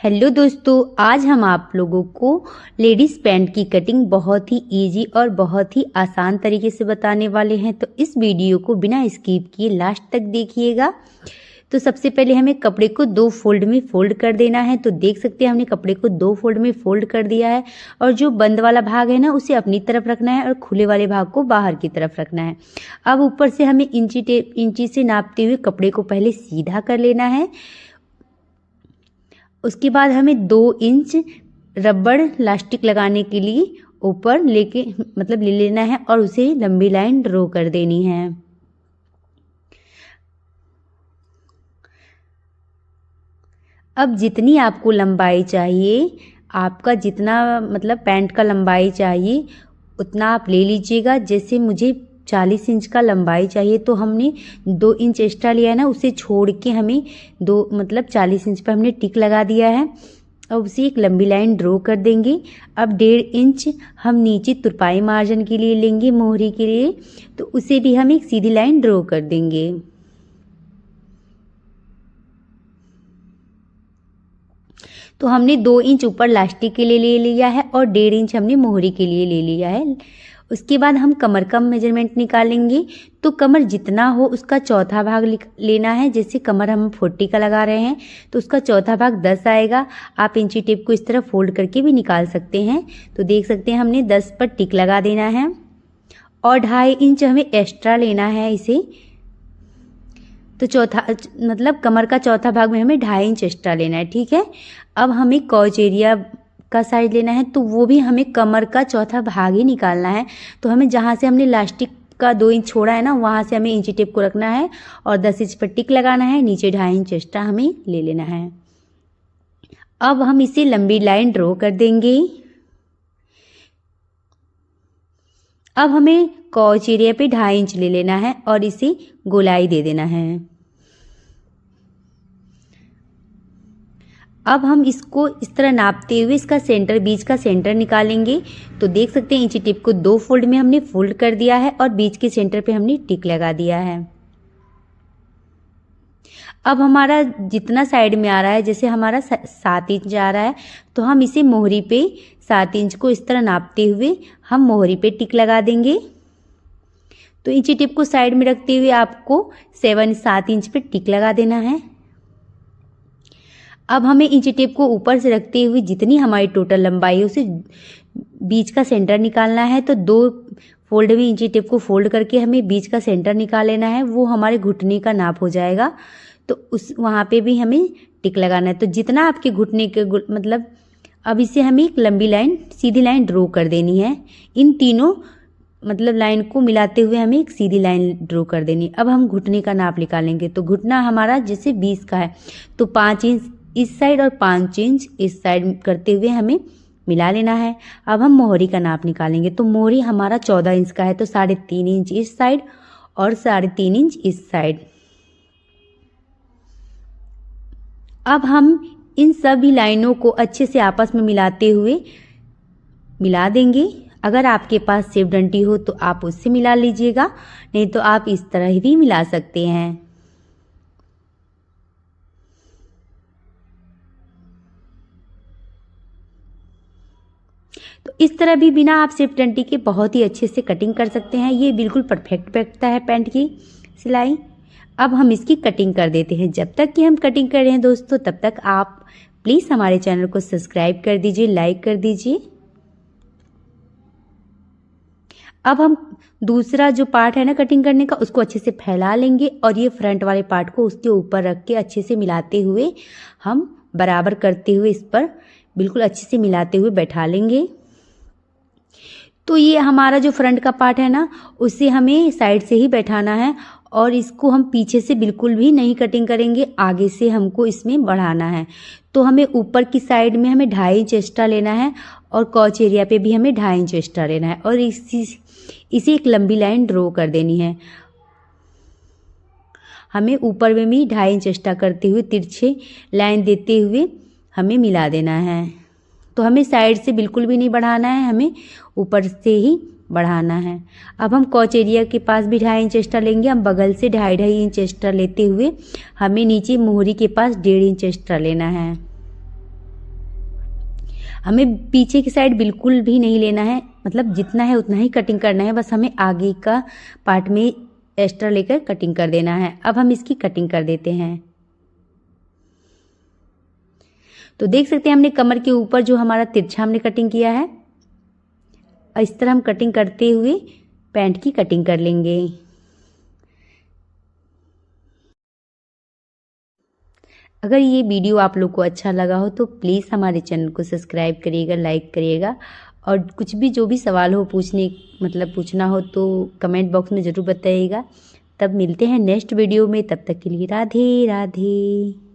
Hello दोस्तों, आज हम आप लोगों को लेडीज़ पैंट की कटिंग बहुत ही इजी और बहुत ही आसान तरीके से बताने वाले हैं। तो इस वीडियो को बिना स्किप किए लास्ट तक देखिएगा। तो सबसे पहले हमें कपड़े को दो फोल्ड में फोल्ड कर देना है। तो देख सकते हैं हमने कपड़े को दो फोल्ड में फोल्ड कर दिया है और जो बंद वाला भाग है ना उसे अपनी तरफ रखना है और खुले वाले भाग को बाहर की तरफ रखना है। अब ऊपर से हमें इंची से नापते हुए कपड़े को पहले सीधा कर लेना है। उसके बाद हमें 2 इंच रबड़ लास्टिक लगाने के लिए ऊपर ले लेना है और उसे लंबी लाइन ड्रॉ कर देनी है। अब जितनी आपको लंबाई चाहिए, आपका जितना पैंट का लंबाई चाहिए उतना आप ले लीजिएगा। जैसे मुझे 40 इंच का लंबाई चाहिए तो हमने 2 इंच एक्स्ट्रा लिया है ना, उसे छोड़ के हमें 40 इंच पर हमने टिक लगा दिया है। अब उसे एक लंबी लाइन ड्रॉ कर देंगे। अब 1.5 इंच हम नीचे तुरपाई मार्जिन के लिए लेंगे, मोहरी के लिए, तो उसे भी हम एक सीधी लाइन ड्रॉ कर देंगे। तो हमने 2 इंच ऊपर लास्टिक के लिए ले लिया है और 1.5 इंच हमने मोहरी के लिए ले लिया है। उसके बाद हम कमर का मेजरमेंट निकालेंगे। तो कमर जितना हो उसका चौथा भाग लेना है। जैसे कमर हम 40 का लगा रहे हैं तो उसका चौथा भाग 10 आएगा। आप इंची टेप को इस तरह फोल्ड करके भी निकाल सकते हैं। तो देख सकते हैं हमने 10 पर टिक लगा देना है और 2.5 इंच हमें एक्स्ट्रा लेना है इसे। तो कमर का चौथा भाग में हमें 2.5 इंच एक्स्ट्रा लेना है, ठीक है। अब हमें कॉज एरिया का साइज लेना है तो वो भी हमें कमर का चौथा भाग ही निकालना है। तो हमें जहाँ से हमने लास्टिक का 2 इंच छोड़ा है ना, वहाँ से हमें इंची टेप को रखना है और 10 इंच पर टिक लगाना है। नीचे 2.5 इंच एक्स्ट्रा हमें ले लेना है। अब हम इसे लंबी लाइन ड्रॉ कर देंगे। अब हमें कॉज एरिया पे 2.5 इंच ले लेना है और इसे गोलाई दे देना है। अब हम इसको इस तरह नापते हुए इसका सेंटर, बीच का सेंटर निकालेंगे। तो देख सकते हैं इंची टिप को 2 फोल्ड में हमने फोल्ड कर दिया है और बीच के सेंटर पे हमने टिक लगा दिया है। अब हमारा जितना साइड में आ रहा है, जैसे हमारा 7 इंच आ रहा है, तो हम इसे मोहरी पे 7 इंच को इस तरह नापते हुए हम मोहरी पे टिक लगा देंगे। तो इंची टिप को साइड में रखते हुए आपको 7 इंच पे टिक लगा देना है। अब हमें इंची टेप को ऊपर से रखते हुए जितनी हमारी टोटल लंबाई है उसे बीच का सेंटर निकालना है। तो 2 फोल्ड में इंची टेप को फोल्ड करके हमें बीच का सेंटर निकाल लेना है। वो हमारे घुटने का नाप हो जाएगा। तो वहाँ पे भी हमें टिक लगाना है। तो जितना आपके घुटने के अब इसे हमें एक लंबी लाइन, सीधी लाइन ड्रॉ कर देनी है। इन तीनों लाइन को मिलाते हुए हमें एक सीधी लाइन ड्रॉ कर देनी। अब हम घुटने का नाप निकालेंगे। तो घुटना हमारा जैसे 20 का है तो 5 इंच इस साइड और 5 इंच इस साइड करते हुए हमें मिला लेना है। अब हम मोहरी का नाप निकालेंगे। तो मोहरी हमारा 14 इंच का है तो 3.5 इंच इस साइड और 3.5 इंच इस साइड। अब हम इन सभी लाइनों को अच्छे से आपस में मिलाते हुए मिला देंगे। अगर आपके पास सेव डंटी हो तो आप उससे मिला लीजिएगा, नहीं तो आप इस तरह भी मिला सकते हैं। तो इस तरह भी बिना आप सेफ डंटी के बहुत ही अच्छे से कटिंग कर सकते हैं। ये बिल्कुल परफेक्ट बैठता है पैंट की सिलाई। अब हम इसकी कटिंग कर देते हैं। जब तक कि हम कटिंग कर रहे हैं दोस्तों, तब तक आप प्लीज़ हमारे चैनल को सब्सक्राइब कर दीजिए, लाइक कर दीजिए। अब हम दूसरा जो पार्ट है ना कटिंग करने का, उसको अच्छे से फैला लेंगे और ये फ्रंट वाले पार्ट को उसके ऊपर रख के अच्छे से मिलाते हुए हम बराबर करते हुए इस पर बिल्कुल अच्छे से मिलाते हुए बैठा लेंगे। तो ये हमारा जो फ्रंट का पार्ट है ना, उसे हमें साइड से ही बैठाना है और इसको हम पीछे से बिल्कुल भी नहीं कटिंग करेंगे, आगे से हमको इसमें बढ़ाना है। तो हमें ऊपर की साइड में हमें 2.5 इंच एक्स्ट्रा लेना है और कॉच एरिया पे भी हमें 2.5 इंच एक्स्ट्रा लेना है और इसे एक लंबी लाइन ड्रॉ कर देनी है। हमें ऊपर में भी 2.5 इंच एक्स्ट्रा करते हुए तिरछे लाइन देते हुए हमें मिला देना है। तो हमें साइड से बिल्कुल भी नहीं बढ़ाना है, हमें ऊपर से ही बढ़ाना है। अब हम कॉच एरिया के पास भी 2.5 इंच एक्स्ट्रा लेंगे। हम बगल से 2.5 इंच एक्स्ट्रा लेते हुए हमें नीचे मोहरी के पास 1.5 इंच एक्स्ट्रा लेना है। हमें पीछे की साइड बिल्कुल भी नहीं लेना है, मतलब जितना है उतना ही कटिंग करना है, बस हमें आगे का पार्ट में एक्स्ट्रा लेकर कटिंग कर देना है। अब हम इसकी कटिंग कर देते हैं। तो देख सकते हैं हमने कमर के ऊपर जो हमारा तिरछा हमने कटिंग किया है, इस तरह हम कटिंग करते हुए पैंट की कटिंग कर लेंगे। अगर ये वीडियो आप लोग को अच्छा लगा हो तो प्लीज़ हमारे चैनल को सब्सक्राइब करिएगा, लाइक करिएगा, और कुछ भी जो भी सवाल हो पूछना हो तो कमेंट बॉक्स में ज़रूर बताइएगा। तब मिलते हैं नेक्स्ट वीडियो में, तब तक के लिए राधे राधे।